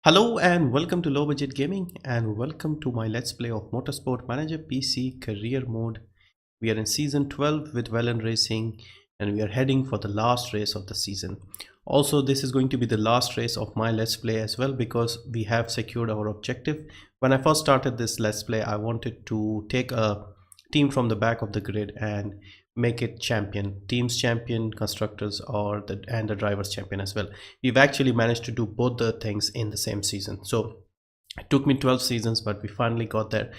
Hello and welcome to Low Budget Gaming and welcome to my Let's Play of Motorsport Manager PC Career Mode. We are in Season 12 with Vélan Racing and we are heading for the last race of the season. Also, this is going to be the last race of my Let's Play as well because we have secured our objective. When I first started this Let's Play, I wanted to take a team from the back of the grid and make it champion, teams champion, constructors or the drivers champion as well. We've actually managed to do both the things in the same season, so it took me 12 seasons but we finally got there.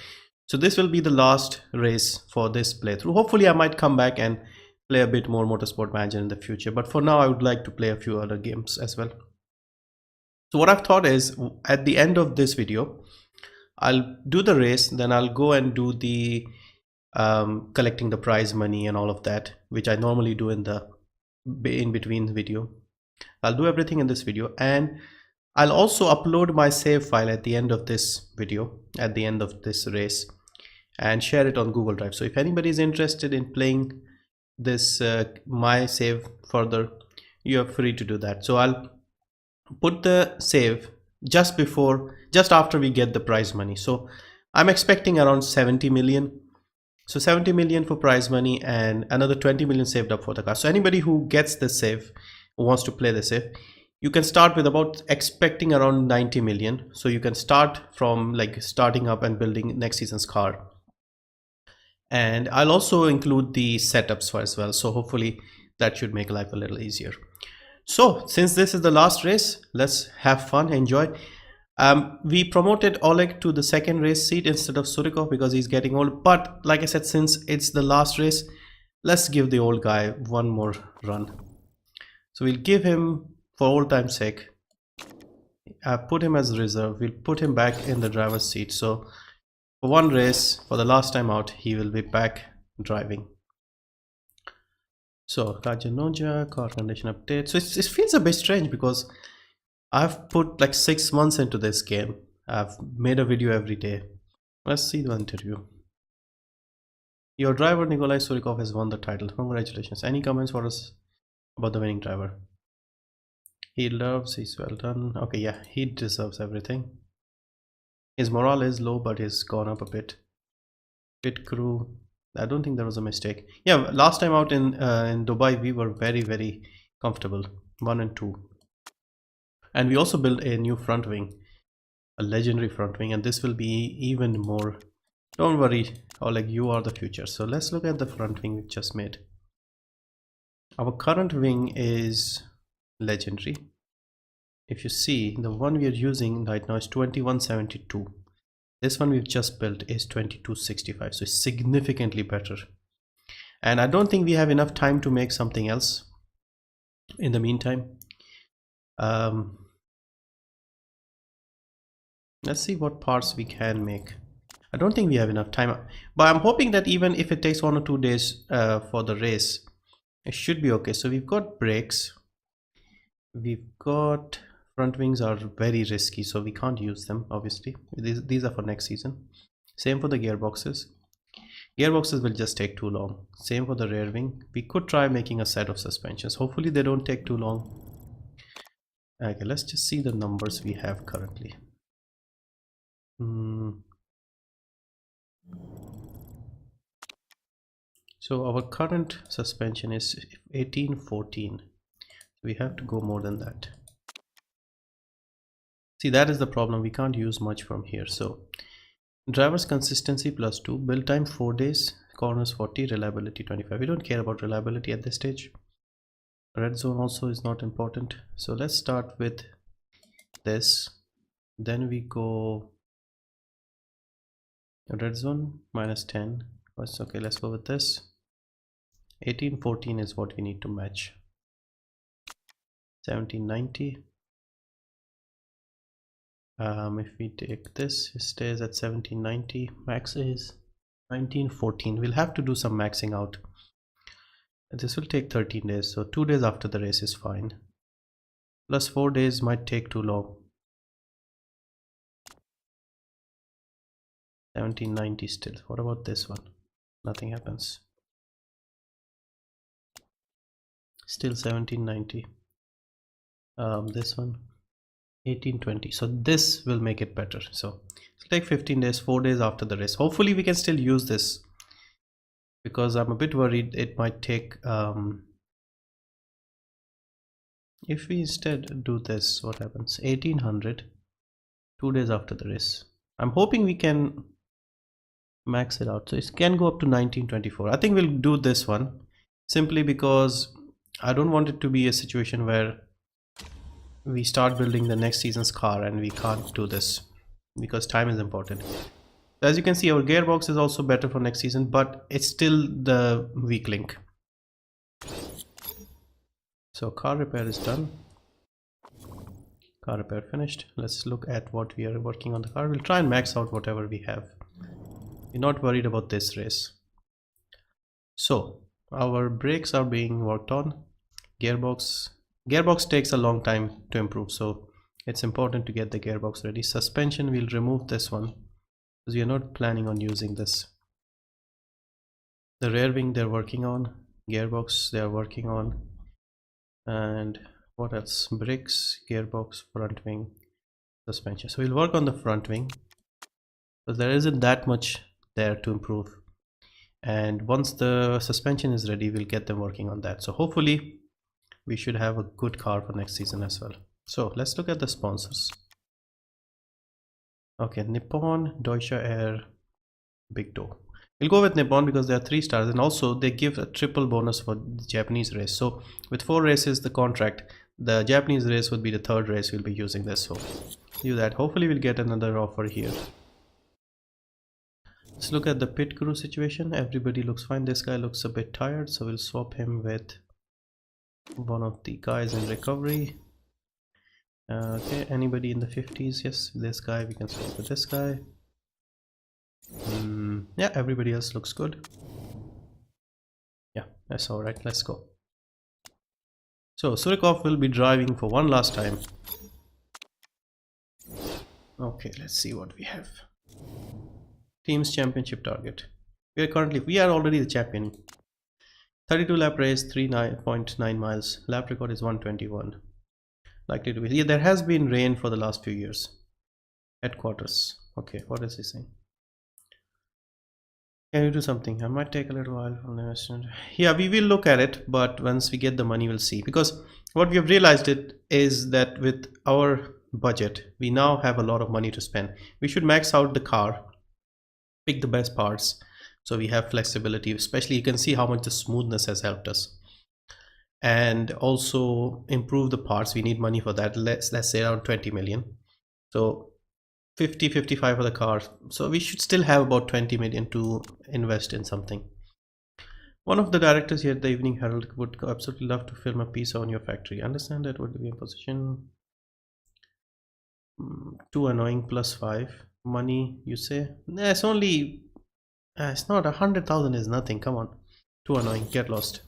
So this will be the last race for this playthrough. Hopefully I might come back and play a bit more Motorsport Manager in the future, but for now I would like to play a few other games as well. So what I've thought is, at the end of this video I'll do the race, then I'll go and do the collecting the prize money and all of that, which I normally do in between video. I'll do everything in this video and I'll also upload my save file at the end of this video, at the end of this race, and share it on Google Drive. So if anybody is interested in playing this my save further, you are free to do that. So I'll put the save just after we get the prize money. So I'm expecting around 70 million. So 70 million for prize money and another 20 million saved up for the car. So anybody who gets the save, who wants to play the save, you can start with about expecting around 90 million. So you can start from like starting up and building next season's car. And I'll also include the setups for as well. So hopefully that should make life a little easier. So since this is the last race, let's have fun, enjoy. We promoted Oleg to the second race seat instead of Surikov because he's getting old. But like I said, since it's the last race, let's give the old guy one more run. So we'll give him, for old time's sake, put him as reserve. We'll put him back in the driver's seat. So for one race, for the last time out, he will be back driving. So Kajanoja, car condition update. So it feels a bit strange because I've put like 6 months into this game. I've made a video every day. Let's see the interview. Your driver Nikolai Surikov has won the title. Congratulations. Any comments for us about the winning driver? He's well done. Okay, yeah, he deserves everything. His morale is low, but he's gone up a bit. Pit crew. I don't think there was a mistake. Yeah, last time out in Dubai, we were very comfortable. 1 and 2. And we also built a new front wing, a legendary front wing, and this will be even more. Don't worry, Oleg, you are the future. So let's look at the front wing we just made. Our current wing is legendary. If you see, the one we are using right now is 2172. This one we've just built is 2265, so it's significantly better. And I don't think we have enough time to make something else in the meantime. Let's see what parts we can make. I don't think we have enough time, but I'm hoping that even if it takes 1 or 2 days for the race, it should be okay. So we've got brakes, we've got front wings are very risky, so we can't use them. Obviously these are for next season. Same for the gearboxes. Gearboxes will just take too long. Same for the rear wing. We could try making a set of suspensions. Hopefully they don't take too long. Okay, let's just see the numbers we have currently. So our current suspension is 1814. We have to go more than that. See, that is the problem. We can't use much from here. So driver's consistency +2, build time 4 days, corners 40, reliability 25. We don't care about reliability at this stage. Red zone also is not important. So let's start with this. Then we go red zone -10. That's okay. Let's go with this. 1814 is what we need to match. 1790. If we take this, it stays at 1790. Max is 1914. We'll have to do some maxing out. This will take 13 days, so 2 days after the race is fine. Plus 4 days might take too long. 1790 still. What about this one? Nothing happens. Still 1790. This one 1820. So this will make it better. So it'll take 15 days, 4 days after the race. Hopefully we can still use this, because I'm a bit worried it might take if we instead do this, what happens? 1800, 2 days after the race. I'm hoping we can max it out, so it can go up to 1924. I think we'll do this one simply because I don't want it to be a situation where we start building the next season's car and we can't do this, because time is important. As you can see, our gearbox is also better for next season, but it's still the weak link. So car repair is done, car repair finished. Let's look at what we are working on the car. We'll try and max out whatever we have. We're not worried about this race. So our brakes are being worked on. Gearbox takes a long time to improve, so it's important to get the gearbox ready. Suspension, we'll remove this one because we are not planning on using this. The rear wing they're working on, gearbox they are working on, and what else? Brakes, gearbox, front wing, suspension. So we'll work on the front wing because there isn't that much there to improve, and once the suspension is ready we'll get them working on that. So hopefully we should have a good car for next season as well. So let's look at the sponsors. Okay, Nippon, Deutsche Air, Big Toe. We'll go with Nippon because they are 3 stars, and also they give a triple bonus for the Japanese race. So with 4 races the contract, the Japanese race would be the 3rd race we'll be using this, so do that. Hopefully we'll get another offer here. Let's look at the pit crew situation. Everybody looks fine. This guy looks a bit tired, so we'll swap him with one of the guys in recovery. Okay, anybody in the 50s? Yes, this guy, we can swap with this guy. Yeah, everybody else looks good. Yeah, that's all right. Let's go. So Surikov will be driving for one last time. Okay, let's see what we have. Team's championship target. We are already the champion. 32 lap race, 3.9 miles. Lap record is 121. Likely to be. Yeah, there has been rain for the last few years. Headquarters. Okay, what is he saying? Can you do something? I might take a little while from the investment. Yeah, we will look at it, but once we get the money we'll see, because what we have realized is that with our budget we now have a lot of money to spend. We should max out the car, pick the best parts, so we have flexibility. Especially you can see how much the smoothness has helped us, and also improve the parts. We need money for that. Let's say around 20 million. So 50-55 for the car, so we should still have about 20 million to invest in something. One of the directors here at the Evening Herald would absolutely love to film a piece on your factory. Understand that would be a position. Too annoying, +5 money, you say? Nah, it's only it's not 100,000 is nothing. Come on, too annoying, get lost.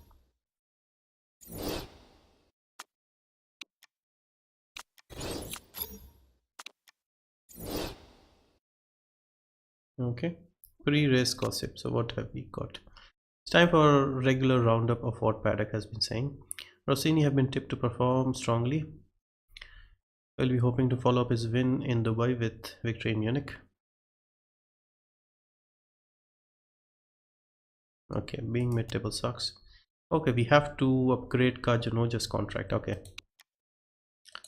Okay, pre-race gossip. So what have we got? It's time for a regular roundup of what Paddock has been saying. Rossini have been tipped to perform strongly. We'll be hoping to follow up his win in Dubai with victory in Munich. Okay, being mid-table sucks. Okay, we have to upgrade Kajanoja's contract. Okay,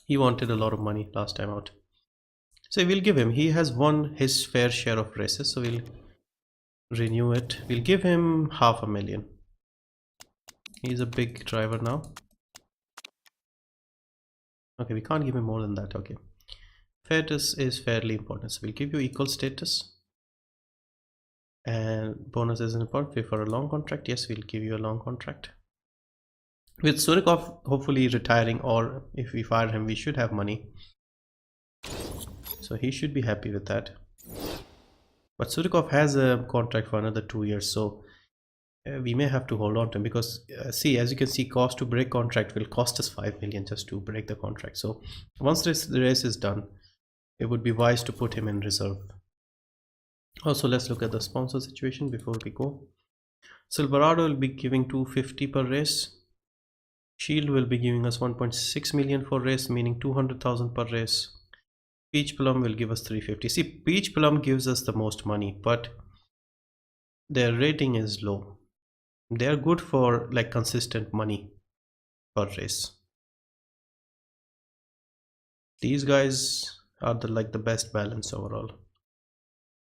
he wanted a lot of money last time out, so we'll give him. He has won his fair share of races, so we'll renew it. We'll give him 500,000. He's a big driver now. Okay, we can't give him more than that. Okay, status is fairly important, so we'll give you equal status, and bonus is important for a long contract. Yes, we'll give you a long contract. With Surikov hopefully retiring, or if we fire him, we should have money, so he should be happy with that. But Surikov has a contract for another 2 years, so we may have to hold on to him, because see, as you can see, cost to break contract will cost us 5 million just to break the contract. So once the race is done, it would be wise to put him in reserve. Also, let's look at the sponsor situation before we go. Silverado will be giving 250 per race. Shield will be giving us 1.6 million for race, meaning 200,000 per race. Peach Plum will give us 350. See, Peach Plum gives us the most money, but their rating is low. They are good for like consistent money per race. These guys are the best balance overall.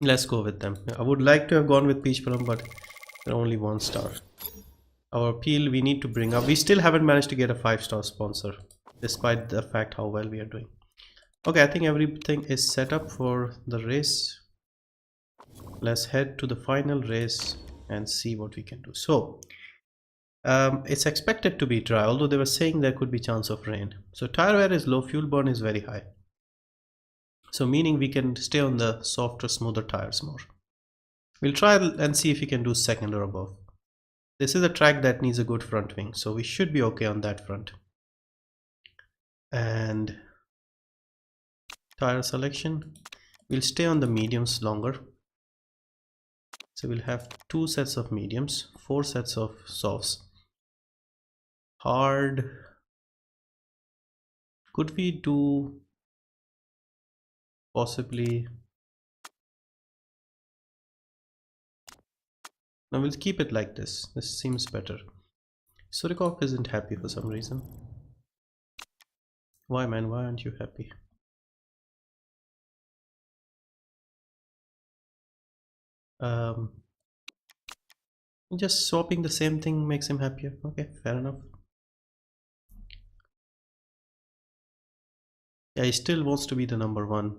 Let's go with them. I would like to have gone with Peach Plum, but they're only 1 star. Our appeal we need to bring up. We still haven't managed to get a 5-star sponsor, despite the fact how well we are doing. Okay, I think everything is set up for the race. Let's head to the final race and see what we can do. So it's expected to be dry, although they were saying there could be chance of rain. So tire wear is low, fuel burn is very high, so meaning we can stay on the softer, smoother tires more. We'll try and see if we can do second or above. This is a track that needs a good front wing, so we should be okay on that front. And tire selection, we'll stay on the mediums longer. So we'll have 2 sets of mediums, 4 sets of softs. Hard, could we do possibly? Now we'll keep it like this. This seems better. Surikov isn't happy for some reason. Why, man? Why aren't you happy? Just swapping the same thing makes him happier. Okay, fair enough. Yeah, he still wants to be the number 1.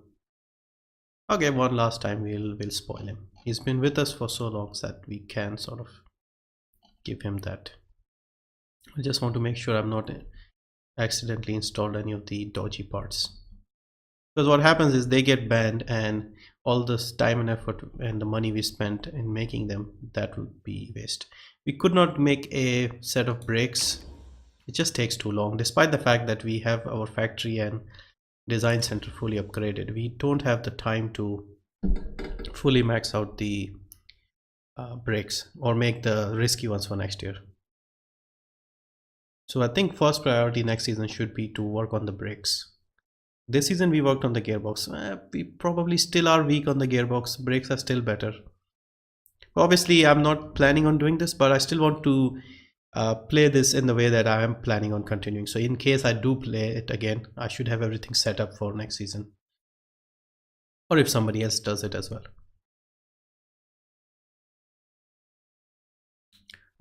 Okay, one last time we'll spoil him. He's been with us for so long that we can sort of give him that. I just want to make sure I've not accidentally installed any of the dodgy parts, because what happens is they get banned and all this time and effort and the money we spent in making them, that would be waste. We could not make a set of brakes. It just takes too long, despite the fact that we have our factory and design center fully upgraded. We don't have the time to fully max out the brakes or make the risky ones for next year. So I think first priority next season should be to work on the brakes. This season we worked on the gearbox. We probably still are weak on the gearbox. Brakes are still better. Obviously I'm not planning on doing this, but I still want to play this in the way that I am planning on continuing. So in case I do play it again, I should have everything set up for next season, or if somebody else does it as well.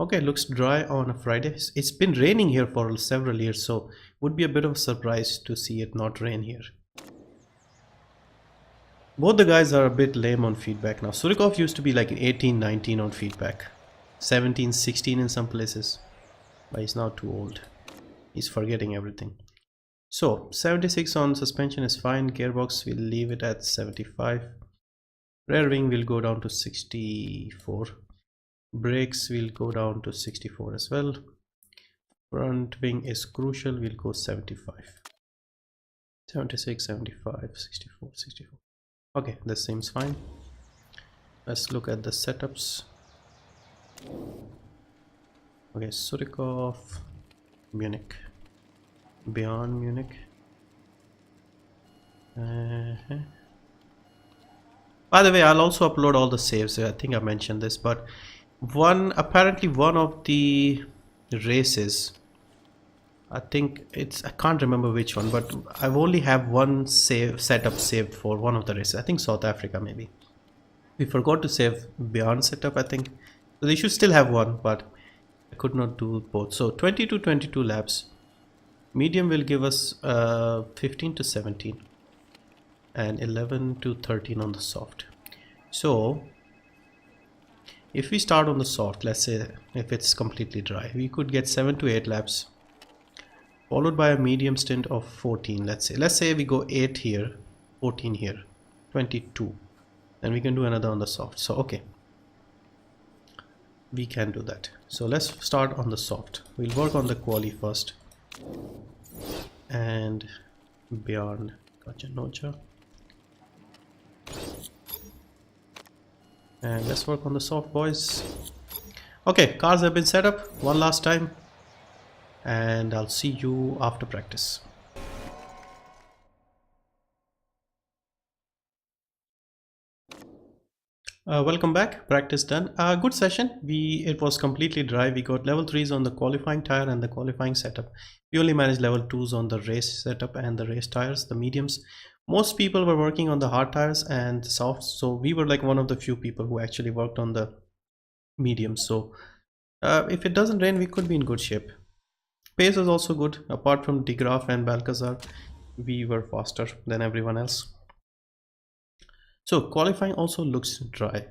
Okay, looks dry on a Friday. It's been raining here for several years, so would be a bit of a surprise to see it not rain here. Both the guys are a bit lame on feedback now. Surikov used to be like 18, 19 on feedback, 17, 16 in some places, but he's now too old. He's forgetting everything. So 76 on suspension is fine. Gearbox we'll leave it at 75. Rear wing will go down to 64. Brakes will go down to 64 as well. Front wing is crucial, we'll go 75. 76, 75, 64, 64. Okay, this seems fine. Let's look at the setups. Okay, Surikov, Munich, beyond Munich. By the way, I'll also upload all the saves. I think I mentioned this, but apparently one of the races, I can't remember which one, but I've only have one setup saved for one of the races. I think South Africa maybe. We forgot to save beyond setup, I think. So they should still have one, but I could not do both. So 20 to 22 laps. Medium will give us 15 to 17 and 11 to 13 on the soft. So if we start on the soft, let's say if it's completely dry, we could get 7 to 8 laps, followed by a medium stint of 14. Let's say we go 8 here, 14 here, 22. Then we can do another on the soft. So okay, we can do that. So let's start on the soft. We'll work on the quali first. And beyond gotcha nocha. And let's work on the soft, boys. Okay, cars have been set up one last time, and I'll see you after practice. Welcome back. Practice done. Good session. It was completely dry. We got level 3s on the qualifying tire and the qualifying setup. We only managed level 2s on the race setup and the race tires, the mediums. Most people were working on the hard tires and the softs, so we were like one of the few people who actually worked on the mediums. So if it doesn't rain, we could be in good shape. Pace was also good. Apart from De Graaf and Balcazar, we were faster than everyone else. So qualifying also looks dry.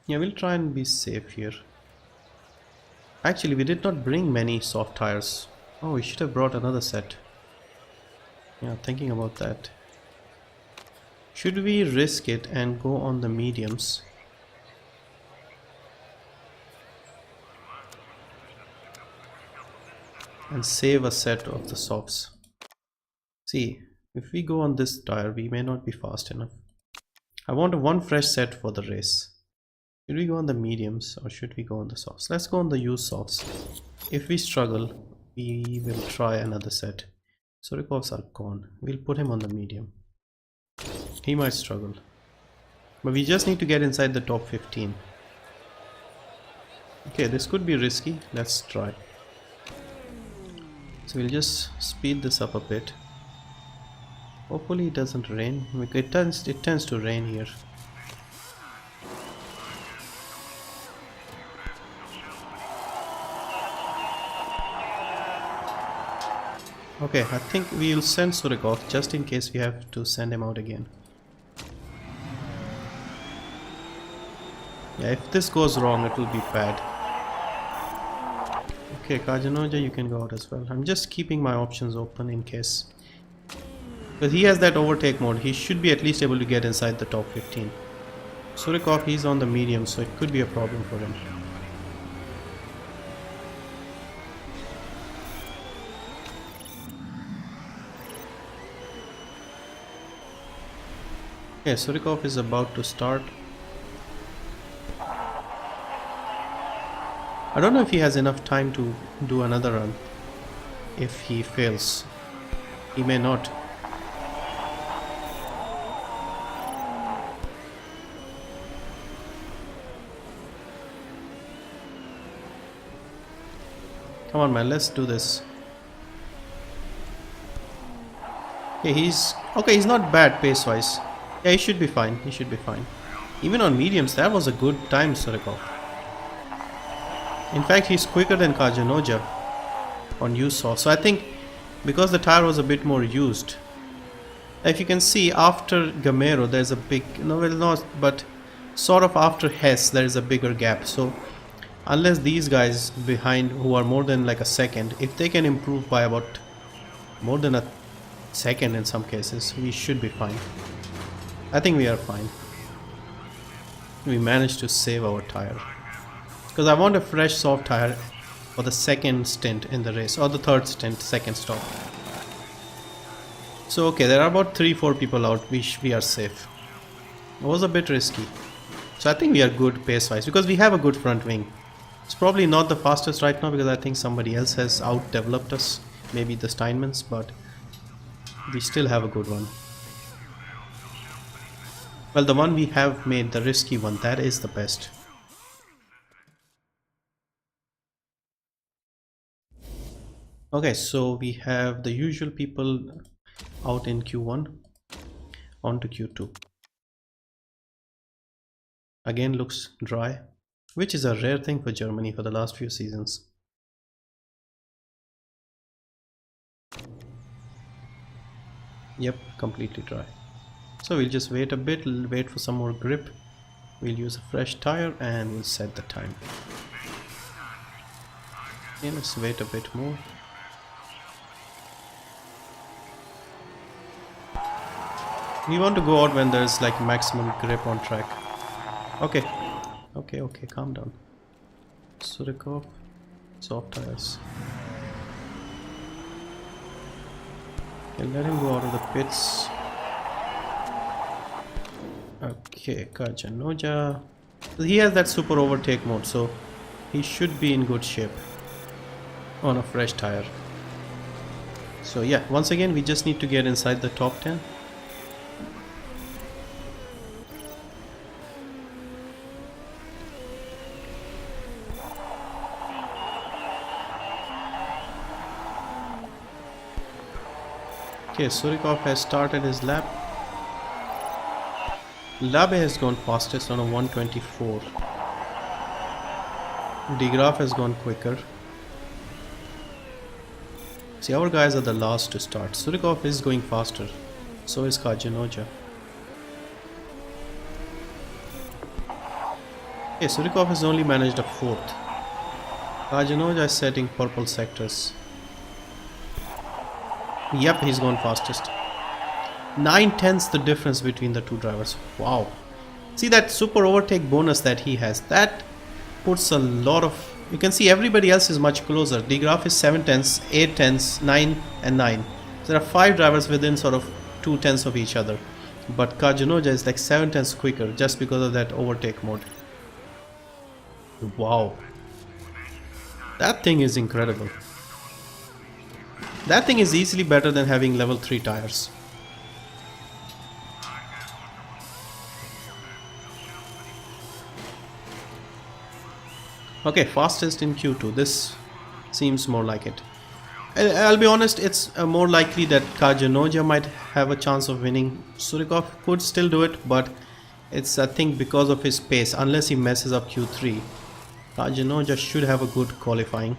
Yeah, we'll try and be safe here. Actually, we did not bring many soft tires. Oh, we should have brought another set. Yeah, thinking about that. Should we risk it and go on the mediums? And save a set of the softs. See, if we go on this tire, we may not be fast enough. I want one fresh set for the race. Should we go on the mediums or should we go on the softs? Let's go on the used softs. If we struggle, we will try another set. Surikovs are gone. We'll put him on the medium. He might struggle. But we just need to get inside the top 15. Okay, this could be risky. Let's try. So we'll just speed this up a bit. Hopefully it doesn't rain. It tends to rain here. Okay, I think we'll send Surikov just in case we have to send him out again. Yeah, if this goes wrong, it will be bad. Okay, Kajanoja, you can go out as well. I'm just keeping my options open in case. Because he has that overtake mode, he should be at least able to get inside the top 15. Surikov, he's on the medium, so it could be a problem for him. Okay, Surikov is about to start. I don't know if he has enough time to do another run. If he fails, he may not. Come on, man, let's do this. Okay, he's not bad pace wise. Yeah, he should be fine. He should be fine. Even on mediums, that was a good time, Surikov. In fact, he's quicker than Kajanoja on used saw. So I think because the tire was a bit more used. If you can see, after Gamero, there's a big, no, well, not, but sort of after Hess, there is a bigger gap. So unless these guys behind, who are more than like a second, if they can improve by about more than a second in some cases, we should be fine. I think we are fine. We managed to save our tire. Because I want a fresh soft tire for the second stint in the race, or the third stint, second stop. So okay, there are about 3-4 people out. We are safe. It was a bit risky. So I think we are good pace wise because we have a good front wing. It's probably not the fastest right now because I think somebody else has out-developed us. Maybe the Steinmans, but we still have a good one. Well, the one we have made, the risky one, that is the best. Okay, so we have the usual people out in Q1 on to Q2. Again, looks dry, which is a rare thing for Germany for the last few seasons. Yep, completely dry. So we'll just wait a bit, wait for some more grip. We'll use a fresh tire and we'll set the time. Okay, let's wait a bit more. We want to go out when there's like maximum grip on track. Okay, okay, calm down. Surikov, soft tires. Okay, let him go out of the pits. Okay, Kajanoja. He has that super overtake mode, so he should be in good shape on a fresh tire. So yeah, once again we just need to get inside the top 10. Okay, Surikov has started his lap. Labe has gone fastest on a 124. De Graaf has gone quicker. See, our guys are the last to start. Surikov is going faster. So is Kajanoja. Okay, Surikov has only managed a 4th. Kajanoja is setting purple sectors. Yep, he's gone fastest. 9/10ths the difference between the two drivers. Wow. See that super overtake bonus that he has. That puts a lot of... You can see everybody else is much closer. De Graaf is 7/10ths, 8/10ths, 9 and 9. There are 5 drivers within sort of 2/10ths of each other. But Kajanoja is like 7/10ths quicker just because of that overtake mode. Wow. That thing is incredible. That thing is easily better than having level 3 tires. Okay, fastest in Q2. This seems more like it. I'll be honest, it's more likely that Kajanoja might have a chance of winning. Surikov could still do it, but it's, I think, because of his pace. Unless he messes up Q3, Kajanoja should have a good qualifying,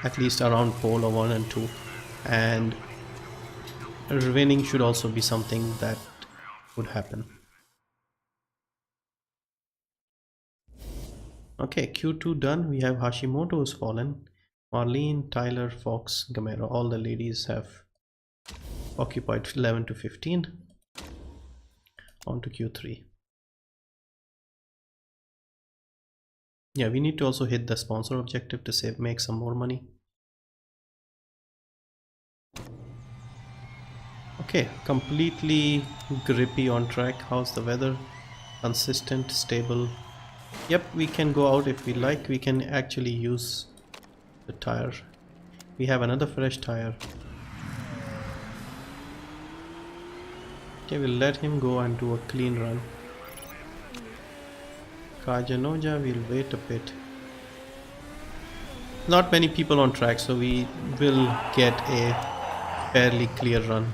at least around pole or 1 and 2. And winning should also be something that would happen. Okay, Q2 done. We have Hashimoto who's fallen. Marlene, Tyler, Fox, Gamero. All the ladies have occupied 11 to 15. On to Q3. Yeah, we need to also hit the sponsor objective to make some more money. Okay, completely grippy on track. How's the weather? Consistent, stable. Yep, we can go out if we like. We can actually use the tire. We have another fresh tire. Okay, we'll let him go and do a clean run. Kajanoja, we'll wait a bit. Not many people on track, so we will get a fairly clear run.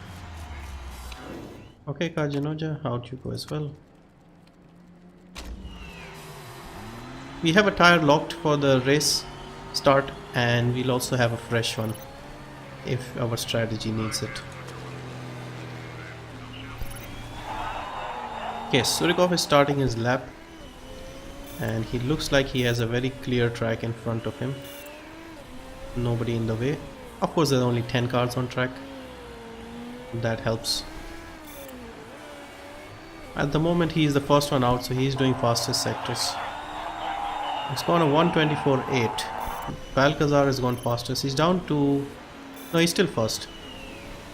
Okay, Kajanoja, out you go as well. We have a tire locked for the race start, and we'll also have a fresh one if our strategy needs it. Okay, Surikov is starting his lap, and he looks like he has a very clear track in front of him. Nobody in the way. Of course, there's only 10 cars on track. That helps. At the moment, he is the first one out, so he's doing fastest sectors. It's gone a 124.8. Balcazar has gone fastest. He's down to... No, he's still first.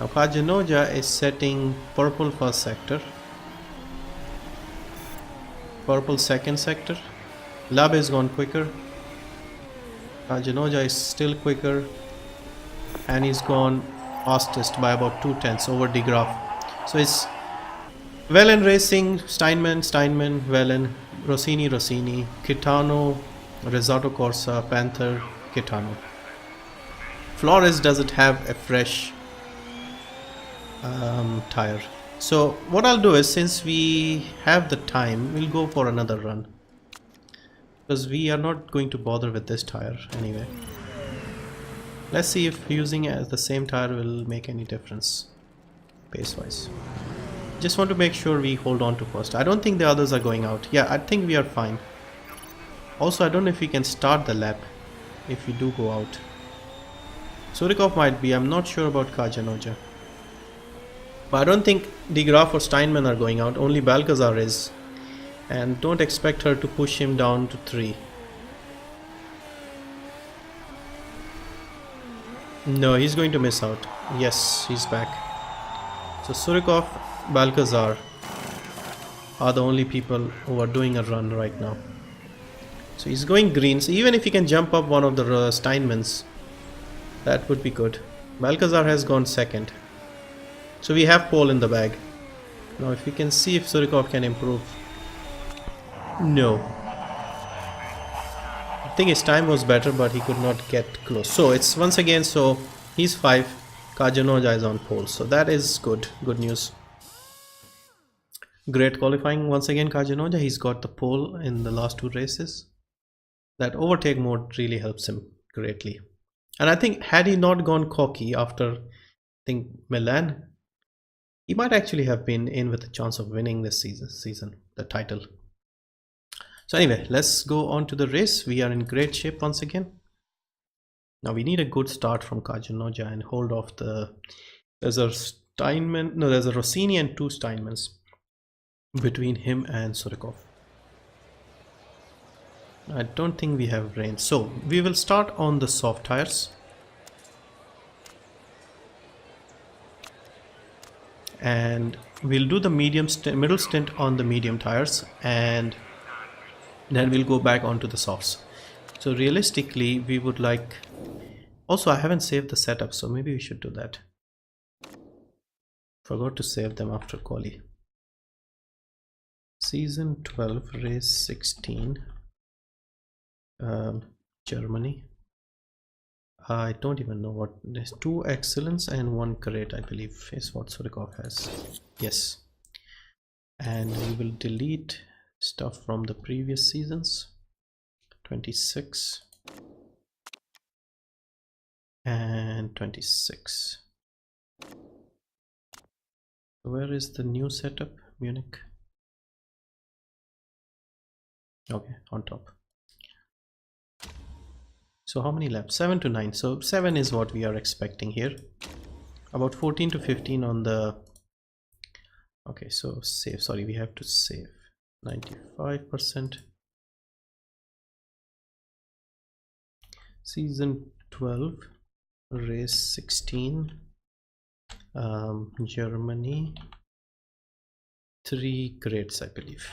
Now Kajanoja is setting purple first sector. Purple second sector. Labe has gone quicker. Kajanoja is still quicker. And he's gone fastest by about 2/10ths over De Graaf. So it's Vélan Racing, Steinman, Vélan, Rossini, Kitano, Rezzato Corsa, Panther, Kitano. Flores doesn't have a fresh tire. So what I'll do is, since we have the time, we'll go for another run. Because we are not going to bother with this tire anyway. Let's see if using it as the same tire will make any difference pace wise. Just want to make sure we hold on to first. I don't think the others are going out. Yeah, I think we are fine. Also, I don't know if we can start the lap if we do go out. Surikov might be. I'm not sure about Kajanoja. But I don't think De Graaf or Steinman are going out. Only Balcazar is. And don't expect her to push him down to 3. No, he's going to miss out. Yes, he's back. So Surikov, Balcazar are the only people who are doing a run right now. So he's going green. So even if he can jump up one of the Steinmans, that would be good. Balcazar has gone second. So we have pole in the bag. Now if we can see if Surikov can improve. No. I think his time was better, but he could not get close. So it's once again, so he's 5. Kajanoja is on pole, so that is good news. Great qualifying once again. Kajanoja, he's got the pole in the last 2 races. That overtake mode really helps him greatly. And I think had he not gone cocky after, I think, Milan, he might actually have been in with a chance of winning this season, the title. So anyway, let's go on to the race. We are in great shape once again. Now we need a good start from Kajanoja and hold off there's a Rossini and 2 Steinmans between him and Surikov. I don't think we have rain, so we will start on the soft tires. And we'll do the middle stint on the medium tires, and then we'll go back onto the softs. So realistically, we would like... Also, I haven't saved the setup, so maybe we should do that. Forgot to save them after quali. Season 12, race 16. Germany. I don't even know what. There's 2 excellence and 1 great, I believe, is what Surikov has. Yes. And we will delete stuff from the previous seasons. 26 and 26. Where is the new setup? Munich. Okay, on top. So how many laps? 7 to 9. So 7 is what we are expecting here. About 14 to 15 on the... Okay, so save. Sorry, we have to save. 95%. Season 12, race 16. Germany. 3 grades, I believe.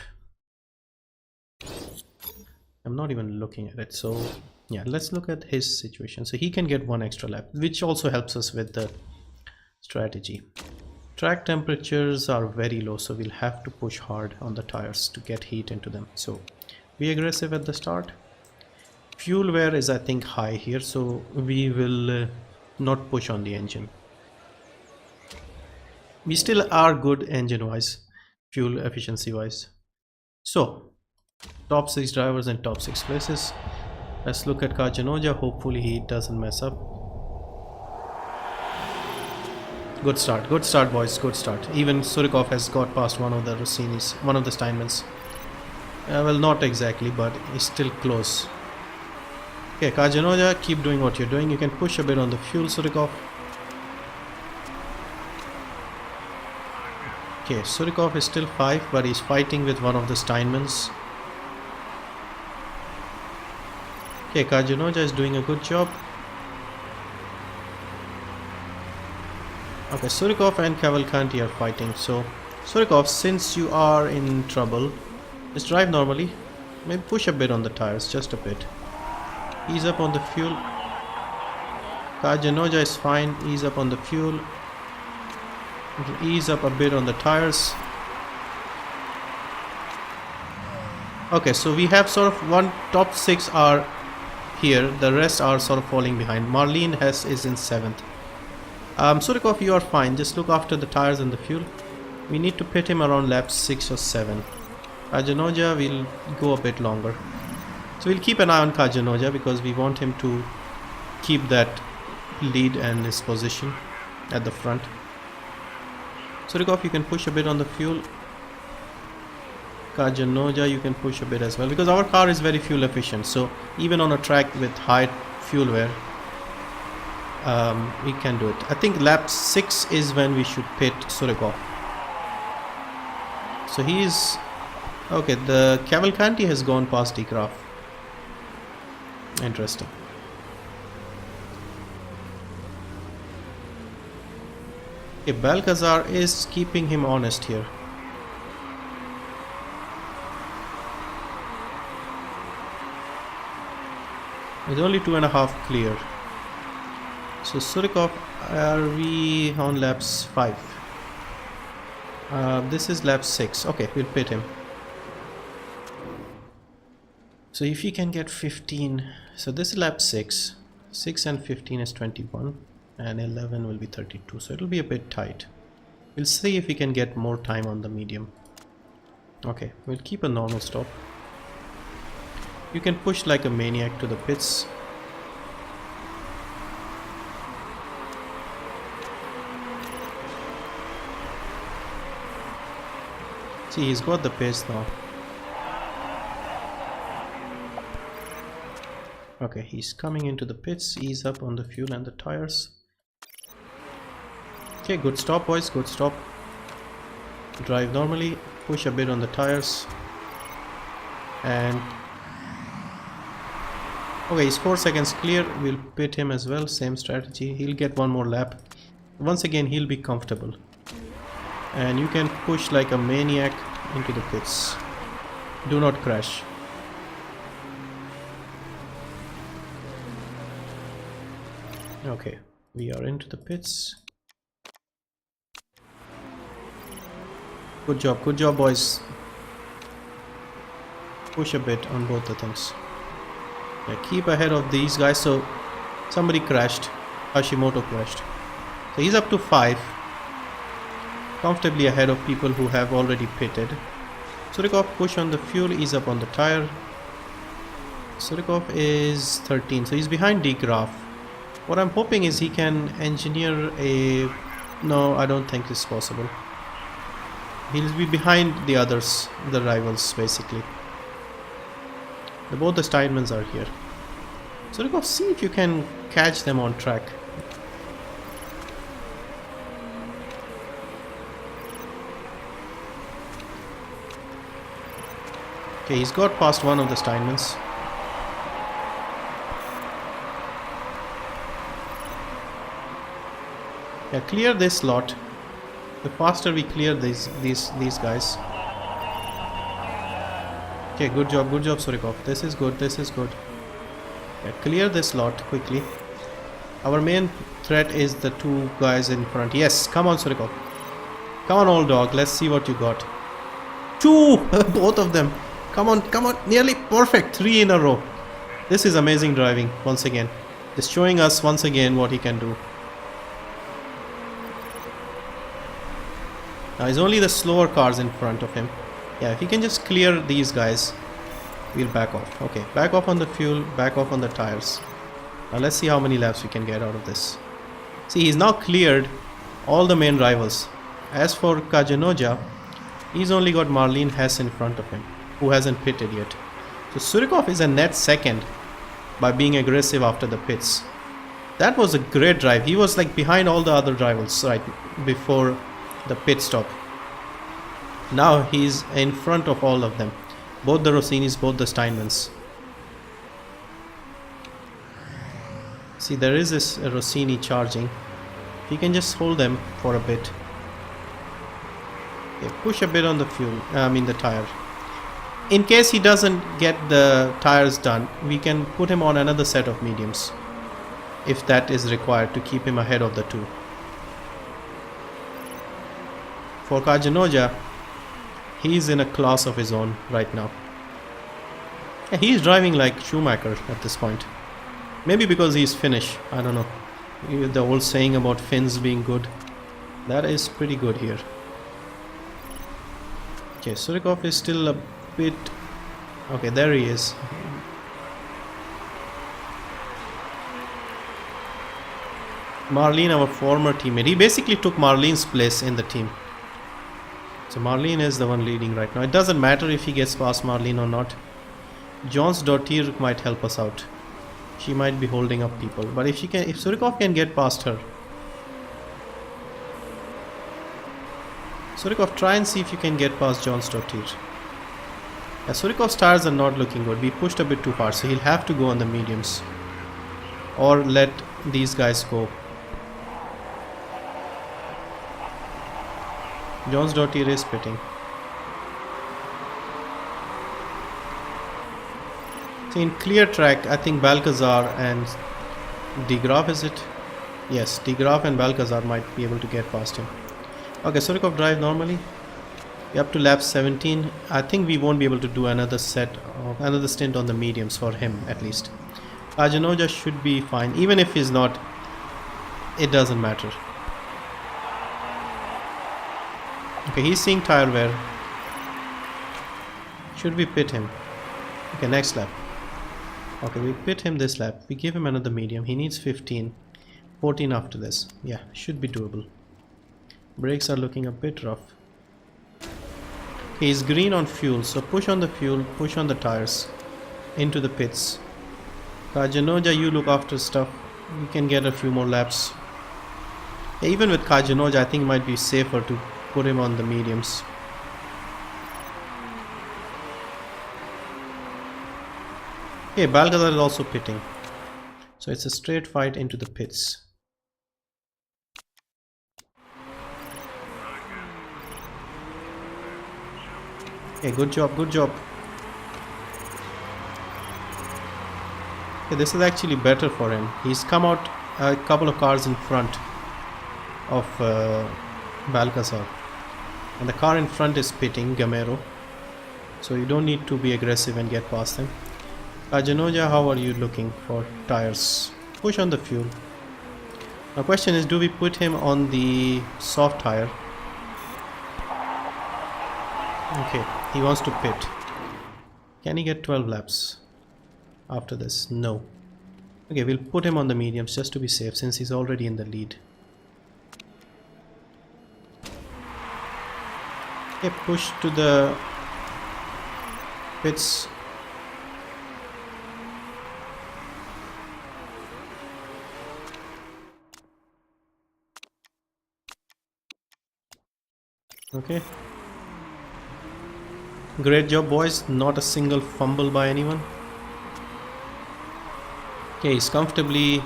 I'm not even looking at it, so yeah, let's look at his situation. So he can get 1 extra lap, which also helps us with the strategy. Track temperatures are very low, so we'll have to push hard on the tires to get heat into them. So be aggressive at the start. Fuel wear is, I think, high here, so we will not push on the engine. We still are good engine wise, fuel efficiency wise. So top 6 drivers and top 6 places. Let's look at Kajanoja. Hopefully he doesn't mess up. Good start boys, good start. Even Surikov has got past one of the Rossinis, one of the Steinmans. Well, not exactly, but he's still close. Okay, Kajanoja, keep doing what you're doing. You can push a bit on the fuel, Surikov. Okay, Surikov is still 5, but he's fighting with one of the Steinmans. Okay, Kajanoja is doing a good job. Okay, Surikov and Cavalcanti are fighting. So, Surikov, since you are in trouble, just drive normally. Maybe push a bit on the tires, just a bit. Ease up on the fuel. Kajanoja is fine. Ease up on the fuel. Ease up a bit on the tires. Okay, so we have sort of one top 6 are here. The rest are sort of falling behind. Marlene is in 7th. Surikov, you are fine. Just look after the tires and the fuel. We need to pit him around lap 6 or 7. Kajanoja will go a bit longer. So we'll keep an eye on Kajanoja because we want him to keep that lead and his position at the front. Surikov, you can push a bit on the fuel. Kajanoja, you can push a bit as well because our car is very fuel efficient. So even on a track with high fuel wear, we can do it. I think lap 6 is when we should pit Surikov. So he is... Okay, the Cavalcanti has gone past Degraf. Interesting. Okay, Balcazar is keeping him honest here. It's only 2.5 clear. So Surikov, are we on laps 5? This is lap 6. Okay, we'll pit him. So if he can get 15, so this is lap 6. 6 and 15 is 21. and 11 will be 32, so it'll be a bit tight. We'll see if we can get more time on the medium. Okay, we'll keep a normal stop. You can push like a maniac to the pits. See, he's got the pace now. Okay, he's coming into the pits. Ease up on the fuel and the tires. Okay, good stop, boys, good stop. Drive normally, push a bit on the tires. And okay, he's 4 seconds clear. We'll pit him as well, same strategy. He'll get one more lap. Once again, he'll be comfortable. And you can push like a maniac into the pits. Do not crash. Okay, we are into the pits. Good job, boys. Push a bit on both the things. Yeah, keep ahead of these guys. So somebody crashed. Hashimoto crashed. So he's up to 5. Comfortably ahead of people who have already pitted. Surikov push on the fuel, ease up on the tire. Surikov is 13, so he's behind De Graaf. What I'm hoping is he can engineer a... No, I don't think it's possible. He'll be behind the others, the rivals basically. Both the Steinmans are here. Surikov, see if you can catch them on track. Okay, he's got past one of the Steinmans. Yeah, clear this lot. The faster we clear these guys. Okay, good job, Surikov. This is good, Yeah, clear this lot quickly. Our main threat is the 2 guys in front. Yes, come on, Surikov. Come on, old dog. Let's see what you got. 2! Both of them. Come on, nearly perfect. 3 in a row. This is amazing driving once again. Just showing us once again what he can do. Now it's only the slower cars in front of him. Yeah, if he can just clear these guys, we'll back off. Okay, back off on the fuel, back off on the tires. Now let's see how many laps we can get out of this. See, he's now cleared all the main rivals. As for Kajanoja, he's only got Marlene Hess in front of him, who hasn't pitted yet. So Surikov is a net second by being aggressive after the pits. That was a great drive. He was like behind all the other rivals right before the pit stop. Now he's in front of all of them. Both the Rossinis, both the Steinmans. See, there is this Rossini charging. He can just hold them for a bit. Okay, push a bit on the fuel, the tire. In case he doesn't get the tires done, we can put him on another set of mediums, if that is required to keep him ahead of the 2. For Kajanoja, he's in a class of his own right now. Yeah, he's driving like Schumacher at this point. Maybe because he's Finnish, I don't know. The old saying about Finns being good. That is pretty good here. Okay, Surikov is still a bit... Okay, there he is. Marlene, our former teammate. He basically took Marlene's place in the team. So Marlene is the one leading right now. It doesn't matter if he gets past Marlene or not. John's Dottir might help us out. She might be holding up people. But if Surikov can get past her. Surikov, try and see if you can get past John's Dottir. Yeah, Surikov's tires are not looking good. We pushed a bit too hard, so he'll have to go on the mediums. Or let these guys go. John's Dottir is pitting. So in clear track, I think Balcazar and De Graaf, is it? Yes, De Graaf and Balcazar might be able to get past him. Okay, Surikov drive normally. We're up to lap 17. I think we won't be able to do another stint on the mediums for him at least. Kajanoja should be fine, even if he's not It doesn't matter. Okay, he's seeing tire wear. Should we pit him? Okay, next lap. Okay, we pit him this lap. We give him another medium. He needs 15. 14 after this. Yeah, should be doable. Brakes are looking a bit rough. He's green on fuel, so push on the fuel, push on the tires. Into the pits. Kajanoja, you look after stuff. We can get a few more laps. Yeah, even with Kajanoja, I think it might be safer to put him on the mediums. Okay, Balgazar is also pitting. So it's a straight fight into the pits. Okay, good job, good job. Okay, this is actually better for him. He's come out a couple of cars in front of Balgazar. And the car in front is pitting, Gamero. So you don't need to be aggressive and get past them. Kajanoja, how are you looking for tires? Push on the fuel. Now question is, do we put him on the soft tire? Okay, he wants to pit. Can he get 12 laps after this? No. Okay, we'll put him on the mediums just to be safe since he's already in the lead. Okay, push to the pits. Okay. Great job, boys. Not a single fumble by anyone. Okay, he's comfortably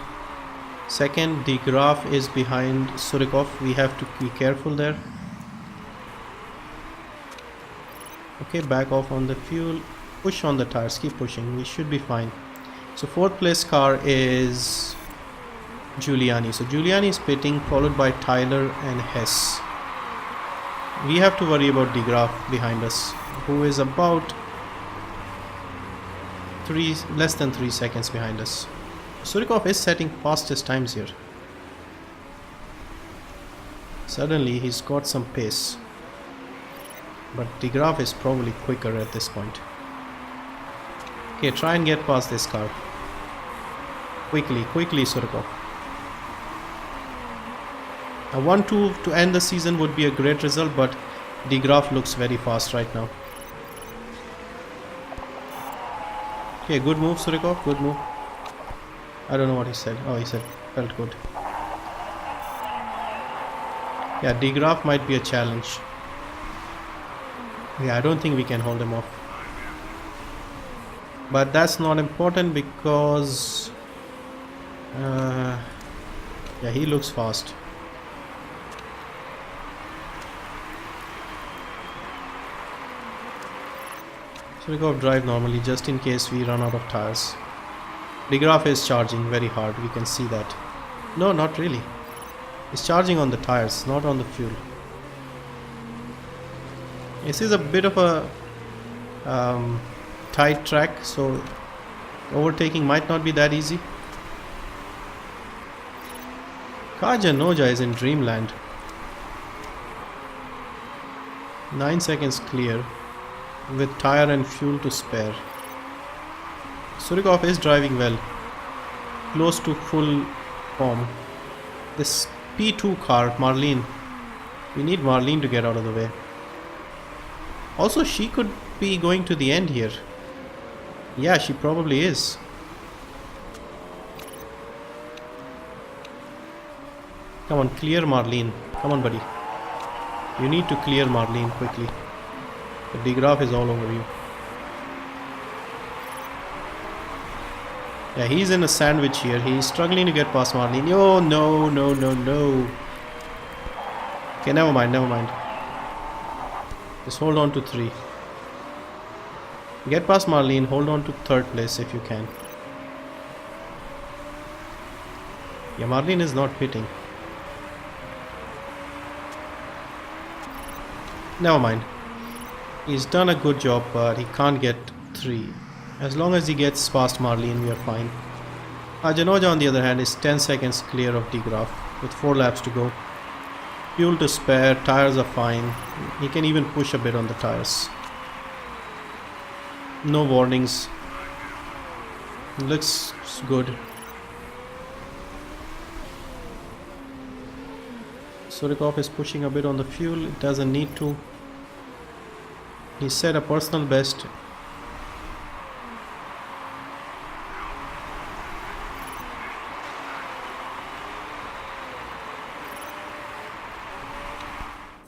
second. De Graaf is behind Surikov. We have to be careful there. Okay, back off on the fuel. Push on the tires. Keep pushing. We should be fine. So fourth place car is Giuliani. So Giuliani is pitting, followed by Tyler and Hess. We have to worry about De Graaf behind us, who is about less than 3 seconds behind us. Surikov is setting fastest times here. Suddenly he's got some pace, but De Graaf is probably quicker at this point. Okay, try and get past this car. Quickly, Surikov. A 1-2 to end the season would be a great result, but De Graaf looks very fast right now. Okay, good move, Surikov, good move. I don't know what he said. Oh, he said felt good. Yeah, De Graaf might be a challenge. Yeah, I don't think we can hold him off. But that's not important because yeah, he looks fast. Surikov drive normally just in case we run out of tires. De Graaf is charging very hard, we can see that. No, not really. He's charging on the tires, not on the fuel. This is a bit of a tight track, so overtaking might not be that easy. Kajanoja is in dreamland. 9 seconds clear with tire and fuel to spare. Surikov is driving well, close to full form. This P2 car, Marlene, we need Marlene to get out of the way. Also, she could be going to the end here. Yeah, she probably is. Come on, clear Marlene. Come on, buddy. You need to clear Marlene quickly. The De Graaf is all over you. Yeah, he's in a sandwich here. He's struggling to get past Marlene. Oh, no, no, no, no. Okay, never mind, never mind. Just hold on to 3. Get past Marlene, hold on to 3rd place if you can. Yeah, Marlene is not pitting. Never mind. He's done a good job, but he can't get 3. As long as he gets past Marlene, we are fine. Janoja, on the other hand, is 10 seconds clear of De Graaf. with 4 laps to go. Fuel to spare, tires are fine. He can even push a bit on the tires. No warnings. Looks good. Surikov is pushing a bit on the fuel. It doesn't need to. He set a personal best.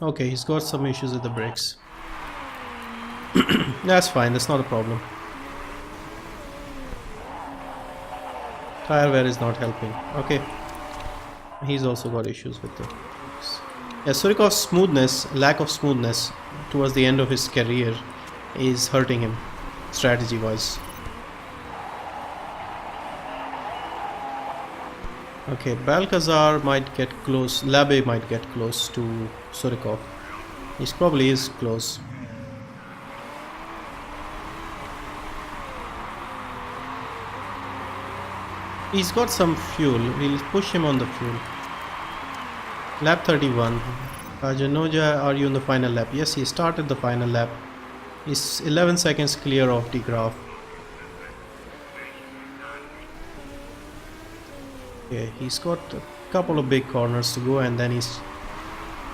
Okay, he's got some issues with the brakes. That's fine, that's not a problem. Tire wear is not helping. Okay. He's also got issues with the brakes. Yeah, Surikov's smoothness, lack of smoothness towards the end of his career is hurting him strategy wise. Okay, Balcazar might get close, Labe might get close to Surikov. He probably is close. He's got some fuel, we'll push him on the fuel. Lap 31. Kajanoja, are you in the final lap? Yes, he started the final lap. He's 11 seconds clear of the graph. Okay, he's got a couple of big corners to go, and then he's...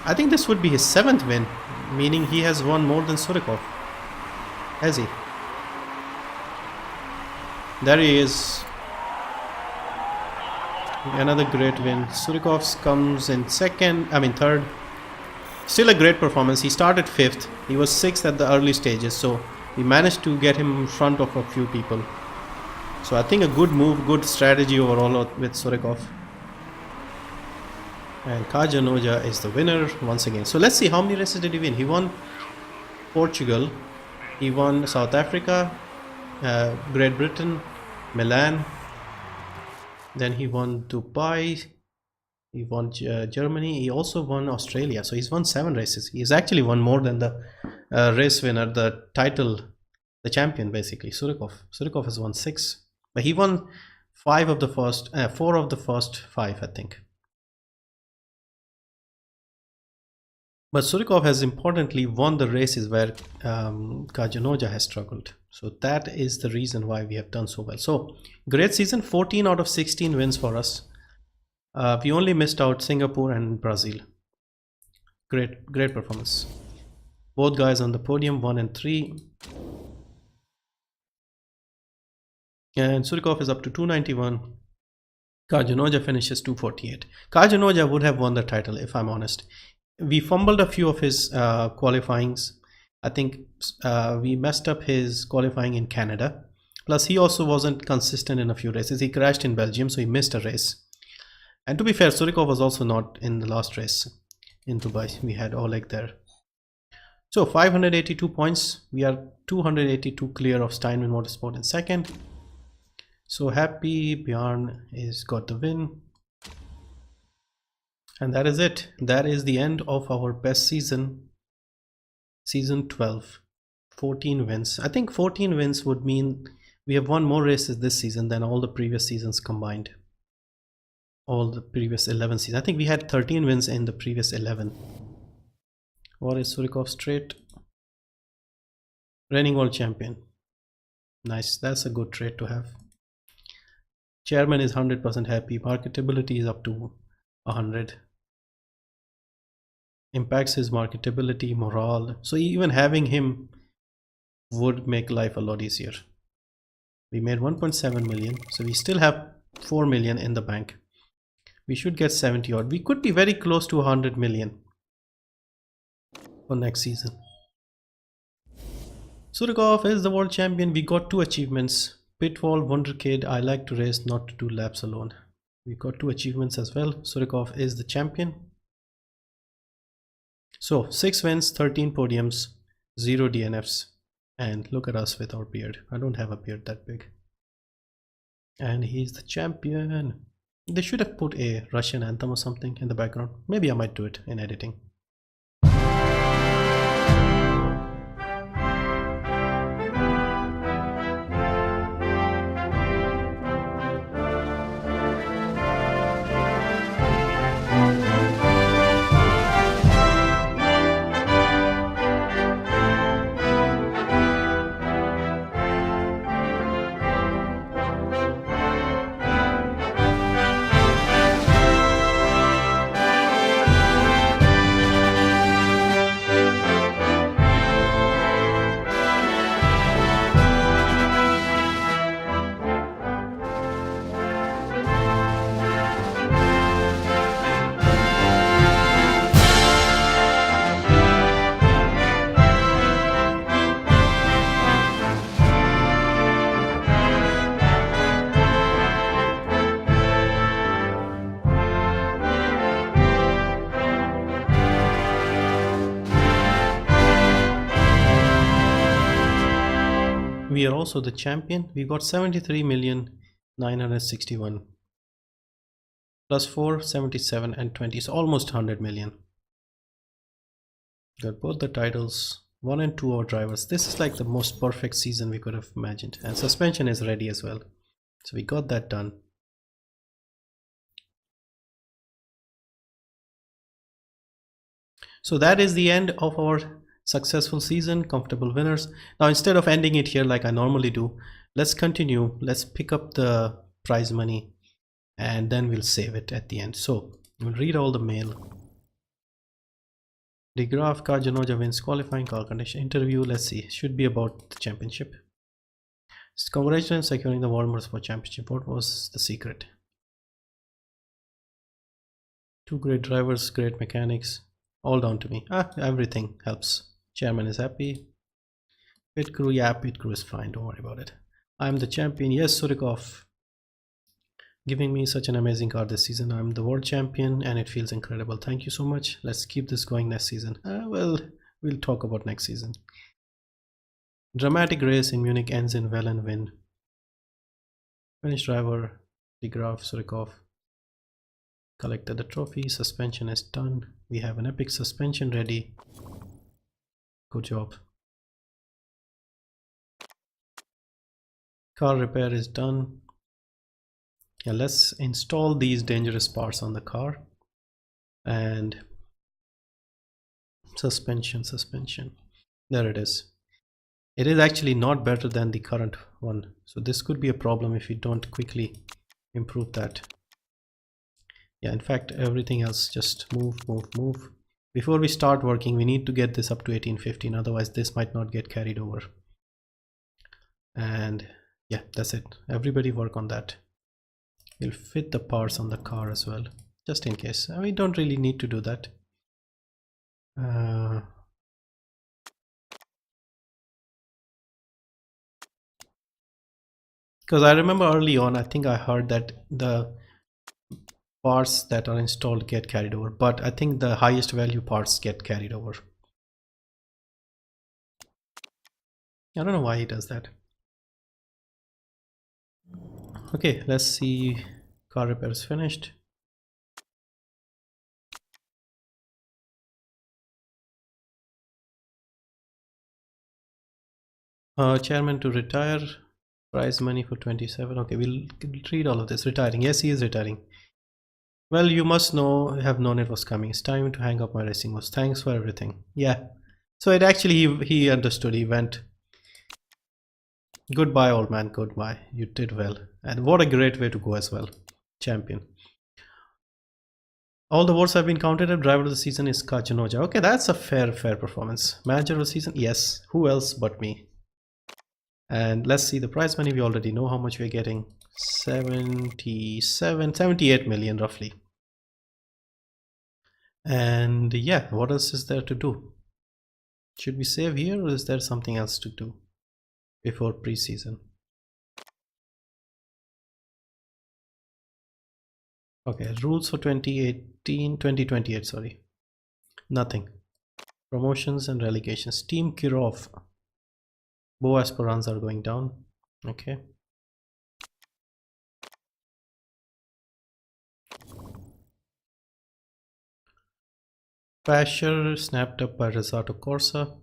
I think this would be his 7th win, meaning he has won more than Surikov. Has he? There he is. Another great win. Surikov's comes in third. Still a great performance. He started 5th. He was 6th at the early stages, so we managed to get him in front of a few people. So I think a good move, good strategy overall with Surikov. And Kajanoja is the winner once again. So let's see, how many races did he win? He won Portugal, he won South Africa, Great Britain, Milan, then he won Dubai, he won Germany, he also won Australia. So he's won 7 races. He's actually won more than the race winner, the title, the champion basically, Surikov. Surikov has won 6, but he won 4 of the first 5, I think. But Surikov has importantly won the races where Kajanoja has struggled. So that is the reason why we have done so well. So great season, 14 out of 16 wins for us. We only missed out Singapore and Brazil. Great performance. Both guys on the podium, 1 and 3. And Surikov is up to 291. Kajanoja finishes 248. Kajanoja would have won the title, if I'm honest. We fumbled a few of his qualifyings. I think we messed up his qualifying in Canada. Plus he also wasn't consistent in a few races. He crashed in Belgium, so he missed a race. And to be fair, Surikov was also not in the last race in Dubai. We had Oleg there. So 582 points. We are 282 clear of Steinman Motorsport in second. So happy Bjorn is got the win. And that is it. That is the end of our best season. Season 12. 14 wins. I think 14 wins would mean we have won more races this season than all the previous seasons combined. All the previous 11 seasons. I think we had 13 wins in the previous 11. What is Surikov's trait? Reigning world champion. Nice. That's a good trait to have. Chairman is 100% happy. Marketability is up to 100. Impacts his marketability, morale. So even having him would make life a lot easier. We made 1.7 million. So we still have 4 million in the bank. We should get 70 odd. We could be very close to 100 million for next season. Surikov is the world champion. We got 2 achievements. Pitfall, Wonderkid, I like to race, not to do laps alone. We got 2 achievements as well. Surikov is the champion. So 6 wins, 13 podiums, 0 DNFs. And look at us with our beard. I don't have a beard that big. And he's the champion. They should have put a Russian anthem or something in the background. Maybe I might do it in editing. we are also the champion. We got 73,961,000 plus 4, 77 and 20, so almost 100 million. Got both the titles, 1 and 2 our drivers. This is like the most perfect season we could have imagined, and suspension is ready as well, so we got that done. So that is the end of our successful season, comfortable winners. Now instead of ending it here like I normally do, let's continue. Let's pick up the prize money and then we'll save it at the end. So we'll read all the mail. The graph, Kajanoja wins qualifying car condition interview. Let's see, should be about the championship. Congratulations securing the World Motorsport Championship. What was the secret? 2 great drivers, great mechanics, all down to me. Everything helps. Chairman is happy. Pit crew, yeah, pit crew is fine, don't worry about it. I'm the champion. Yes, Surikov, giving me such an amazing car this season. I'm the world champion and it feels incredible. Thank you so much. Let's keep this going next season. Well, we'll talk about next season. Dramatic race in Munich ends in Vélan win. Finish driver, De Graaf, Surikov. Collected the trophy. Suspension is done. We have an epic suspension ready. Good job. Car repair is done. Yeah, let's install these dangerous parts on the car. And suspension. There it is. It is actually not better than the current one. So this could be a problem if we don't quickly improve that. Yeah, in fact, everything else just move. Before we start working, we need to get this up to 1815, otherwise this might not get carried over. And yeah, that's it. Everybody work on that. We'll fit the parts on the car as well, just in case. We don't really need to do that. Because I remember early on, I think I heard that the parts that are installed get carried over, but I think the highest value parts get carried over. I don't know why he does that. Okay, let's see. Car repair is finished. Chairman to retire. Prize money for 27. Okay, we'll read all of this. Retiring. Yes, he is retiring. Well, you must have known it was coming. It's time to hang up my racing was. Thanks for everything. Yeah. So it actually, he understood. He went, goodbye, old man. Goodbye. You did well. And what a great way to go as well. Champion. All the votes have been counted. Driver of the season is Kachanoja. Okay, that's a fair performance. Manager of the season? Yes. Who else but me? And let's see the prize money. We already know how much we're getting. 78 million roughly. And yeah, what else is there to do? Should we save here, or is there something else to do before pre-season? Okay, rules for 2028, sorry. Nothing. Promotions and relegations. Team Kirov. Bo Esperanza are going down. Okay. Pasher snapped up by Resato Corsa.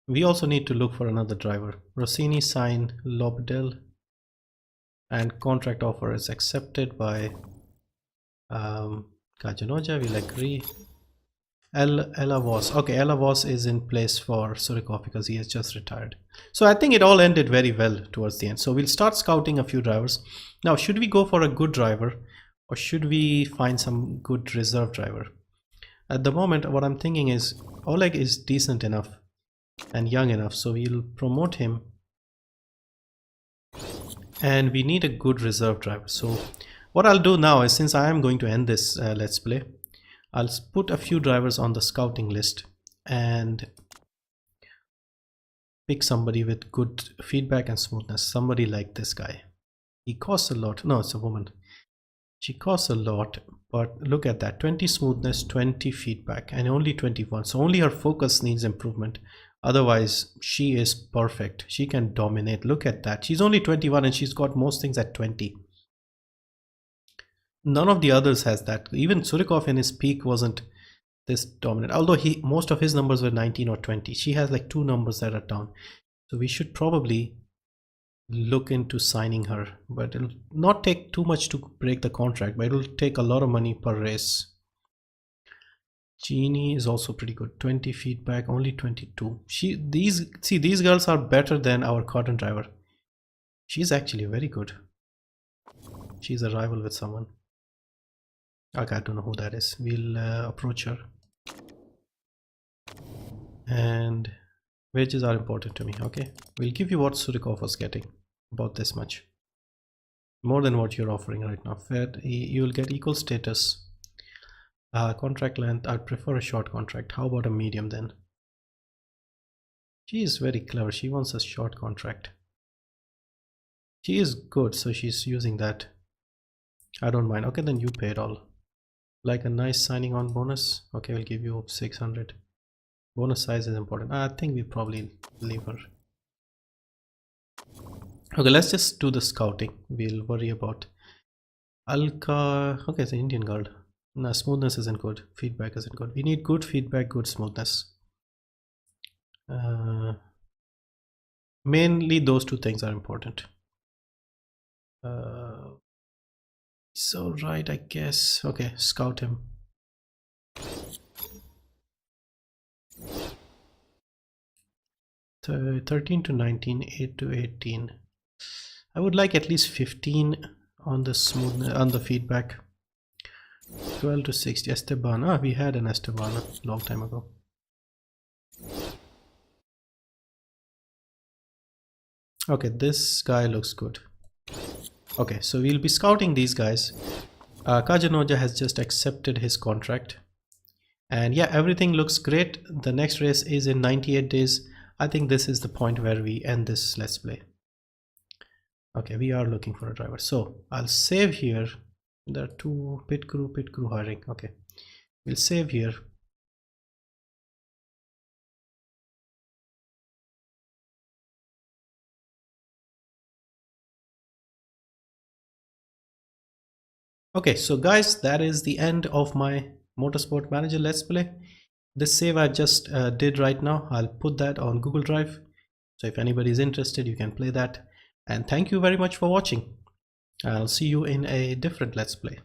We also need to look for another driver. Rossini signed Lobdell and contract offer is accepted by Kajanoja. We'll agree. Ella Voss. Okay, Ella Voss is in place for Surikov because he has just retired. So I think it all ended very well towards the end. So we'll start scouting a few drivers. Now, should we go for a good driver, or should we find some good reserve driver? At the moment, what I'm thinking is Oleg is decent enough and young enough, so we'll promote him. And we need a good reserve driver. So what I'll do now is, since I am going to end this let's play, I'll put a few drivers on the scouting list and pick somebody with good feedback and smoothness. Somebody like this guy. He costs a lot. No, it's a woman. She costs a lot, but look at that. 20 smoothness, 20 feedback, and only 21. So only her focus needs improvement. Otherwise, she is perfect. She can dominate. Look at that. She's only 21 and she's got most things at 20. None of the others has that. Even Surikov in his peak wasn't this dominant. Although most of his numbers were 19 or 20. She has like 2 numbers that are down. So we should probably look into signing her. But it'll not take too much to break the contract. But it'll take a lot of money per race. Jeannie is also pretty good. 20 feedback, only 22. These girls are better than our cotton driver. She's actually very good. She's a rival with someone. Okay, I don't know who that is. We'll approach her. And wages are important to me. Okay, we'll give you what Surikov was getting, about this much, more than what you're offering right now. Fed, you will get equal status. Contract length, I'd prefer a short contract. How about a medium then? She is very clever. She wants a short contract. She is good, so she's using that. I don't mind. Okay, then you pay it all. Like a nice signing on bonus. Okay, we'll give you 600. Bonus size is important. I think we probably leave her. Okay, let's just do the scouting. We'll worry about Alka. Okay, it's an Indian girl. No, smoothness isn't good. Feedback isn't good. We need good feedback, good smoothness. Mainly those 2 things are important. So right, I guess. Okay, scout him. 13 to 19, 8 to 18. I would like at least 15 on the smoothness, on the feedback. 12 to 60. Esteban. We had an Esteban a long time ago. Okay, this guy looks good. Okay, so we'll be scouting these guys. Kajanoja has just accepted his contract. And yeah, everything looks great. The next race is in 98 days. I think this is the point where we end this let's play. Okay, we are looking for a driver. So I'll save here. There are 2 pit crew hiring. Okay, we'll save here. Okay, so guys, that is the end of my Motorsport Manager Let's Play. This save I just did right now, I'll put that on Google Drive. So if anybody is interested, you can play that. And thank you very much for watching. I'll see you in a different Let's Play.